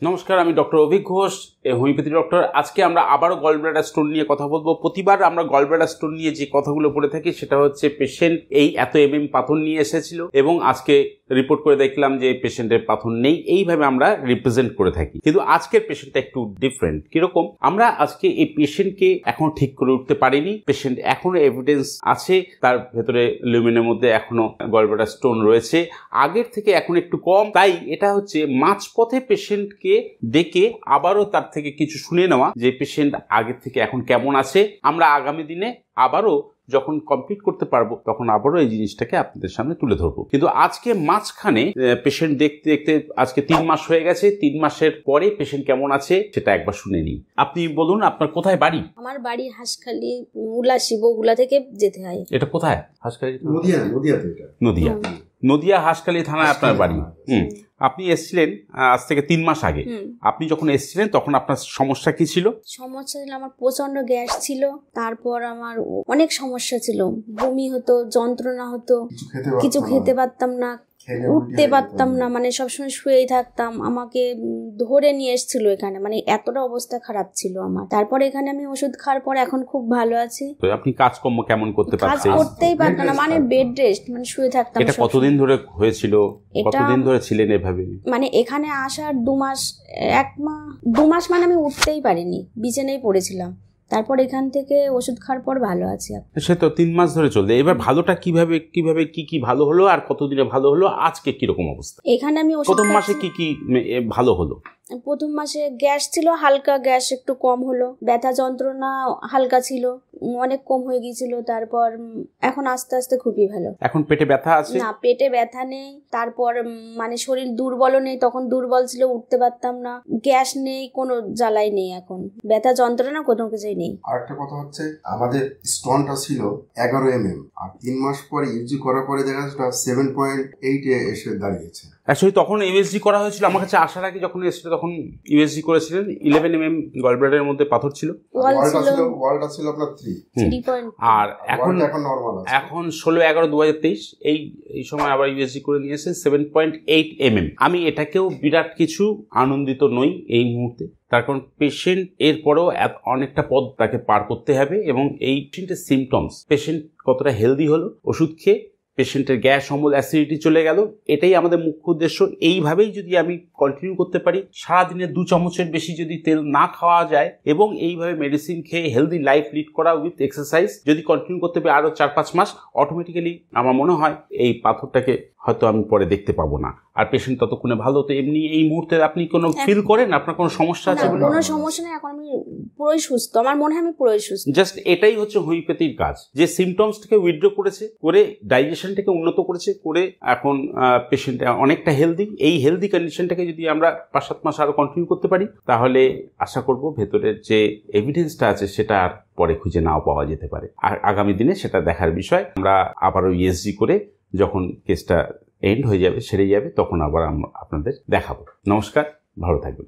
নমস্কার, আমি doctor Abhik Ghosh, homoeopathy doctor. আজকে আমরা আবারও গলব্লাডার স্টোন নিয়ে কথা বলবো। প্রতিবার আমরা গলব্লাডার স্টোন নিয়ে যে কথাগুলো বলে থাকি সেটা হচ্ছে পেশেন্ট এই এত পাথর নিয়ে এসেছিল এবং আজকে রিপোর্ট করে দেখলাম যে পেশেন্টের পাথর নেই। এইভাবে আমরা রিপ্রেজেন্ট করে থাকি, কিন্তু আজকের পেশেন্টটা একটু ডিফারেন্ট। কিরকম? আমরা আজকে এই পেশেন্টকে এখনো ঠিক করে উঠতে পারিনি। পেশেন্ট এখনো এভিডেন্স আছে, তার ভেতরে লিউমেনের মধ্যে এখনো গলব্লাডার স্টোন রয়েছে, আগের থেকে এখন একটু কম। তাই এটা হচ্ছে মাঝপথে পেশেন্টকে ডেকে আবারও তার থেকে কিছু শুনে নেওয়া যে পেশেন্ট আগের থেকে এখন কেমন আছে। আমরা আগামী দিনে আবারও যখন কমপ্লিট করতে পারবো তখন আবারও এই জিনিসটাকে আপনাদের সামনে তুলে ধরবো। কিন্তু আজকে মাঝখানে পেশেন্ট দেখতে দেখতে আজকে 3 মাস হয়ে গেছে। 3 মাসের পরে পেশেন্ট কেমন আছে সেটা একবার শুনে নিই। আপনি বলুন, আপনার কোথায় বাড়ি? আমার বাড়ি হাঁসখালি, উলাসি, বগুলা থেকে যেতে হয়। এটা কোথায়? হাঁসখালি, নদিয়া। নদিয়া হাঁসখালি থানায় আপনার বাড়ি। আপনি এসেছিলেন আজ থেকে 3 মাস আগে। আপনি যখন এসেছিলেন তখন আপনার সমস্যা কি ছিল? সমস্যা ছিল আমার প্রচন্ড গ্যাস ছিল, তারপর আমার অনেক সমস্যা ছিল, বমি হতো, যন্ত্রণা হতো, কিছু খেতে পারতাম না, উঠতে পারতাম না, মানে সবসময় শুয়েই থাকতাম। আমাকে ধরে নিয়ে এসেছিল এখানে, মানে এতটা অবস্থা খারাপ ছিল আমার। তারপর এখানে আমি ওষুধ খাওয়ার পর এখন খুব ভালো আছি। তো আপনি কাজকর্ম কেমন করতে পারছেন? কাজ করতেই পারতাম না, মানে বেড রেস্ট, মানে শুয়ে থাকতাম। এটা কতদিন ধরে হয়েছিল? কতদিন ধরে ছিলেন এভাবে? মানে এখানে আসার 2 মাস, 2 মাস মানে আমি উঠতেই পারিনি, বিছানায় পড়েছিলাম। তারপর এখান থেকে ওষুধ খাওয়ার পর ভালো আছি। সে তো 3 মাস ধরে চলছে। এবার ভালোটা কিভাবে কি ভালো হলো আর কতদিনে ভালো হলো? আজকে কিরকম অবস্থা? এখানে আমি প্রথম মাসে কি ভালো হলো? প্রথম মাসে গ্যাস ছিল, হালকা গ্যাস একটু কম হলো, ব্যথা যন্ত্রণা হালকা ছিল, অনেক কম হয়ে গিয়েছিল। তারপর এখন আস্তে আস্তে খুবই ভালো। এখন পেটে ব্যথা আছে না? পেটে ব্যথা নেই। তারপর মানে শরীর দুর্বলও নেই, তখন দুর্বল ছিল, উঠতে পারতাম না। গ্যাস নেই, কোনো জ্বালাই নেই, এখন ব্যথা যন্ত্রণা কোনো কিছুই নেই। আরেকটা কথা হচ্ছে, আমাদের স্টোনটা ছিল 11 mm, আর 3 মাস পরে ইউজি করার পরে দেখা যাচ্ছে 7.8 এ এসে দাঁড়িয়েছে। অ্যাকচুয়ালি তখন ইউএসজি করা হয়েছিল। আমার কাছে আসার আগে যখন এসেছিল তখন ইউএসজি করেছিলেন। 11 mm গলব্লাডারের মধ্যে পাথর ছিল। ওয়ালটা ছিল আপনার 3 আর এখন নরমাল আছে। এখন 16/11/2023 এই সময় আবার ইউএসজি করে নিয়েছে 7.8 mm। আমি এটাকেও বিরাট কিছু আনন্দিত নই এই মুহূর্তে, তার কারণ পেশেন্ট এরপরেও অনেকটা পথ তাকে পার করতে হবে এবং এই পেশেন্টের সিমটমস, পেশেন্ট কতটা হেলদি হলো ওষুধ খেয়ে, পেশেন্টের গ্যাস, অম্বল, অ্যাসিডিটি চলে গেল, এটাই আমাদের মুখ্য উদ্দেশ্য। এইভাবেই যদি আমি কন্টিনিউ করতে পারি, সারাদিনে 2 চামচের বেশি যদি তেল না খাওয়া যায় এবং এইভাবে মেডিসিন খেয়ে হেলদি লাইফ লিড করা উইথ এক্সারসাইজ যদি কন্টিনিউ করতে পারি আরও 4-5 মাস, অটোমেটিক্যালি আমার মনে হয় এই পাথরটাকে হয়তো আমি পরে দেখতে পাবো না, আর পেশেন্ট ততক্ষণে ভালো। তো এমনি এই মুহূর্তে আপনি কোনো ফিল করেন আপনার কোনো সমস্যা আছে? কোনো সমস্যা নেই, এখন আমি পুরোই সুস্থ। আমার মনে হয় আমি পুরোই সুস্থ। জাস্ট এটাই হচ্ছে হোমিওপ্যাথির কাজ, যে সিমটমসটাকে উইথড্র করেছে, করে ডাইজেশনটাকে উন্নত করেছে, করে এখন পেশেন্ট অনেকটা হেলদি। এই হেলদি কন্ডিশনটাকে যদি আমরা 5-7 মাস আরো কন্টিনিউ করতে পারি তাহলে আশা করব ভেতরের যে এভিডেন্সটা আছে সেটা আর পরে খুঁজে নাও পাওয়া যেতে পারে। আর আগামী দিনে সেটা দেখার বিষয়। আমরা আবারও ইএসজি করে যখন কেসটা এন্ড হয়ে যাবে, সেরে যাবে, তখন আবার আপনাদের দেখাবো। নমস্কার, ভালো থাকবেন।